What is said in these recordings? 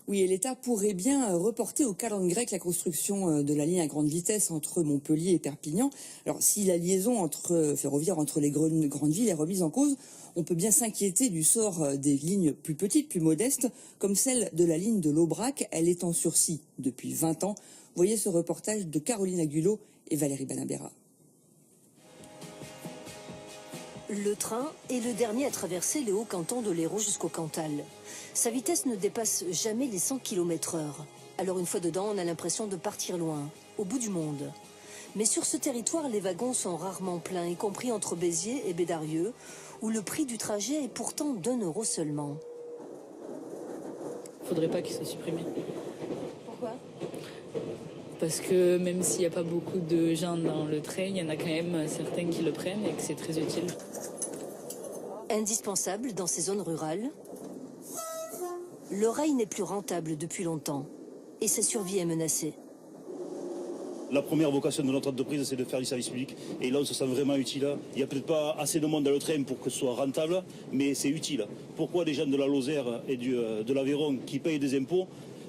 Oui, et l'État pourrait bien reporter au calendrier grec la construction de la ligne à grande vitesse entre Montpellier et Perpignan. Alors, si la liaison ferroviaire entre les grandes villes est remise en cause, on peut bien s'inquiéter du sort des lignes plus petites, plus modestes, comme celle de la ligne de l'Aubrac. Elle est en sursis depuis 20 ans. Voyez ce reportage de Caroline Agulot et Valérie Banabera. Le train est le dernier à traverser les hauts cantons de l'Hérault jusqu'au Cantal. Sa vitesse ne dépasse jamais les 100 km/h. Alors une fois dedans, on a l'impression de partir loin, au bout du monde. Mais sur ce territoire, les wagons sont rarement pleins, y compris entre Béziers et Bédarieux, où le prix du trajet est pourtant d'1 € seulement. Faudrait pas qu'il soit supprimé. Pourquoi ? Parce que même s'il n'y a pas beaucoup de gens dans le train, il y en a quand même certains qui le prennent et que c'est très utile. Indispensable dans ces zones rurales, le rail n'est plus rentable depuis longtemps et sa survie est menacée. La première vocation de notre entreprise, c'est de faire du service public. Et là, on se sent vraiment utile. Il n'y a peut-être pas assez de monde dans le train pour que ce soit rentable, mais c'est utile. Pourquoi les gens de la Lozère et de l'Aveyron qui payent des impôts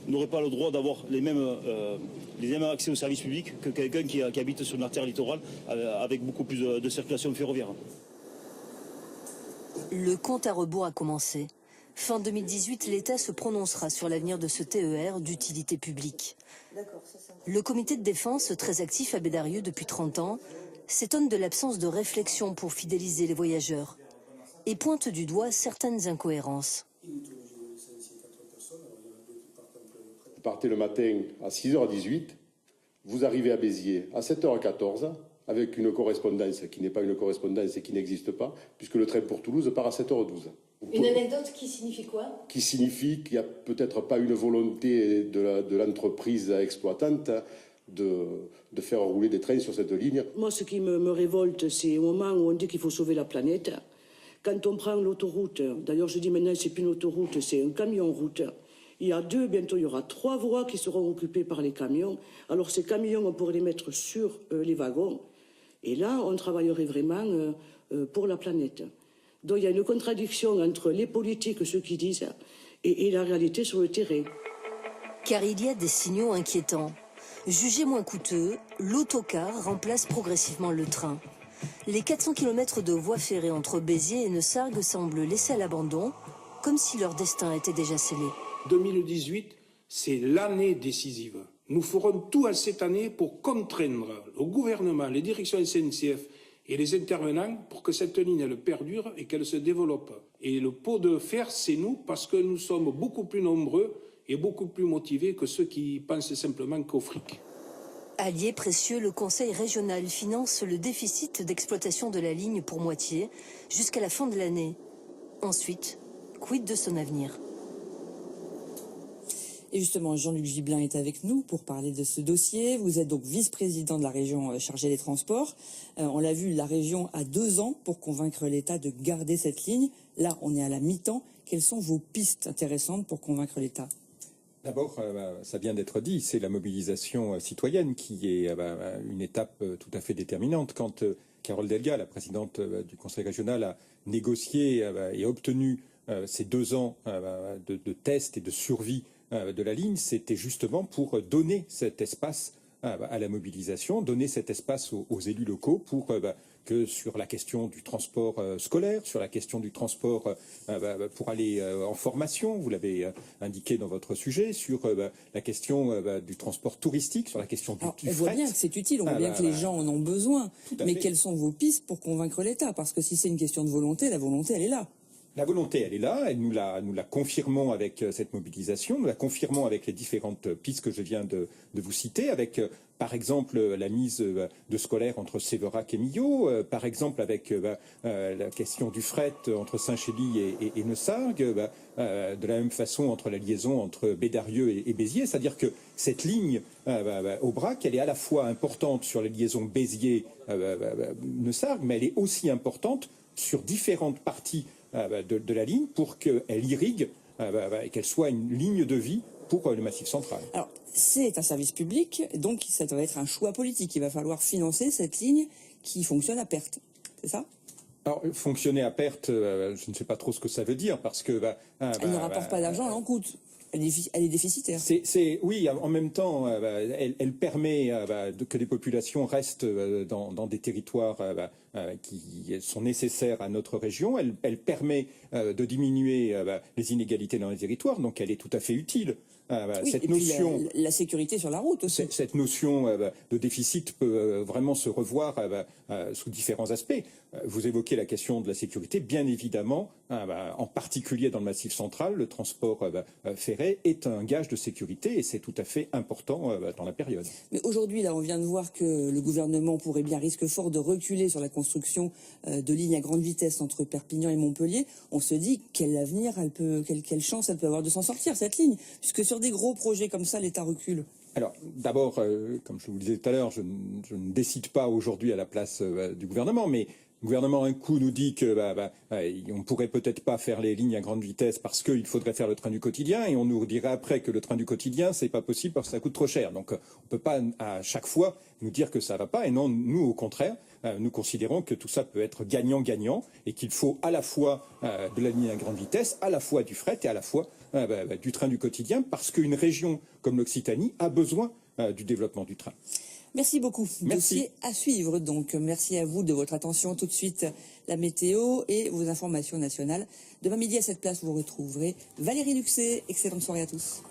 n'auraient pas le droit d'avoir les mêmes accès au service public que quelqu'un qui habite sur une artère littorale avec beaucoup plus de circulation ferroviaire? Le compte à rebours a commencé. Fin 2018, l'État se prononcera sur l'avenir de ce TER d'utilité publique. Le comité de défense, très actif à Bédarieux depuis 30 ans, s'étonne de l'absence de réflexion pour fidéliser les voyageurs et pointe du doigt certaines incohérences. Vous partez le matin à 6h18, vous arrivez à Béziers à 7h14 avec une correspondance qui n'est pas une correspondance et qui n'existe pas, puisque le train pour Toulouse part à 7h12. Une anecdote qui signifie quoi ? Qui signifie qu'il n'y a peut-être pas une volonté de l'entreprise exploitante de faire rouler des trains sur cette ligne. Moi, ce qui me révolte, c'est au moment où on dit qu'il faut sauver la planète. Quand on prend l'autoroute, d'ailleurs je dis maintenant c'est plus une autoroute, c'est un camion-route. Il y a bientôt il y aura 3 voies qui seront occupées par les camions. Alors ces camions, on pourrait les mettre sur les wagons. Et là, on travaillerait vraiment pour la planète. Donc il y a une contradiction entre les politiques, ceux qui disent, et la réalité sur le terrain. Car il y a des signaux inquiétants. Jugé moins coûteux, l'autocar remplace progressivement le train. Les 400 km de voies ferrées entre Béziers et Neussargues semblent laissés à l'abandon, comme si leur destin était déjà scellé. 2018, c'est l'année décisive. Nous ferons tout cette année pour contraindre le gouvernement, les directions SNCF et les intervenants pour que cette ligne elle perdure et qu'elle se développe. Et le pot de fer, c'est nous, parce que nous sommes beaucoup plus nombreux et beaucoup plus motivés que ceux qui pensent simplement qu'au fric. Allié précieux, le Conseil régional finance le déficit d'exploitation de la ligne pour moitié jusqu'à la fin de l'année. Ensuite, quid de son avenir ? Et justement, Jean-Luc Gibelin est avec nous pour parler de ce dossier. Vous êtes donc vice-président de la région chargée des transports. On l'a vu, la région a 2 ans pour convaincre l'État de garder cette ligne. Là, on est à la mi-temps. Quelles sont vos pistes intéressantes pour convaincre l'État ? D'abord, ça vient d'être dit, c'est la mobilisation citoyenne qui est une étape tout à fait déterminante. Quand Carole Delga, la présidente du Conseil régional, a négocié et obtenu ces 2 ans de tests et de survie de la ligne, c'était justement pour donner cet espace à la mobilisation, donner cet espace aux élus locaux pour que sur la question du transport scolaire, sur la question du transport pour aller en formation, vous l'avez indiqué dans votre sujet, sur la question du transport touristique, sur la question du fret. On voit bien que c'est utile, on voit bien que les gens en ont besoin, mais quelles sont vos pistes pour convaincre l'État ? Parce que si c'est une question de volonté, la volonté, elle est là. La volonté, elle est là, et nous la confirmons avec cette mobilisation, nous la confirmons avec les différentes pistes que je viens de vous citer, avec par exemple la mise de scolaires entre Séverac et Millau, par exemple avec la question du fret entre Saint-Chély et Neussargues, de la même façon entre la liaison entre Bédarieux et Béziers, c'est-à-dire que cette ligne Aubrac, elle est à la fois importante sur la liaison Béziers-Neussargues, mais elle est aussi importante sur différentes parties de la ligne pour qu'elle irrigue et qu'elle soit une ligne de vie pour le Massif central. Alors, c'est un service public, donc ça doit être un choix politique. Il va falloir financer cette ligne qui fonctionne à perte, c'est ça ? Alors, fonctionner à perte, je ne sais pas trop ce que ça veut dire, parce que... elle ne rapporte pas d'argent, elle en coûte. Elle est déficitaire. Oui, en même temps, elle permet que les populations restent dans des territoires qui sont nécessaires à notre région. Elle permet de diminuer les inégalités dans les territoires, donc elle est tout à fait utile. Oui, cette et puis notion, la sécurité sur la route aussi. cette notion de déficit peut vraiment se revoir sous différents aspects. Vous évoquez la question de la sécurité, bien évidemment, en particulier dans le Massif central, le transport ferré est un gage de sécurité et c'est tout à fait important dans la période. Mais aujourd'hui, là, on vient de voir que le gouvernement pourrait bien, risque fort, de reculer sur la construction de lignes à grande vitesse entre Perpignan et Montpellier. On se dit quel avenir quelle chance elle peut avoir de s'en sortir, cette ligne, puisque sur des gros projets comme ça, l'État recule. Alors, d'abord, comme je vous le disais tout à l'heure, je ne décide pas aujourd'hui à la place du gouvernement, mais le gouvernement, un coup, nous dit que on pourrait peut-être pas faire les lignes à grande vitesse parce qu'il faudrait faire le train du quotidien, et on nous dirait après que le train du quotidien, c'est pas possible parce que ça coûte trop cher. Donc, on peut pas à chaque fois nous dire que ça va pas. Et non, nous, au contraire, nous considérons que tout ça peut être gagnant-gagnant et qu'il faut à la fois de la ligne à grande vitesse, à la fois du fret et à la fois du train du quotidien, parce qu'une région comme l'Occitanie a besoin du développement du train. Merci beaucoup. Merci. Dossier à suivre. Donc, merci à vous de votre attention. Tout de suite, la météo et vos informations nationales. Demain midi à cette place, vous retrouverez Valérie Luxet. Excellente soirée à tous.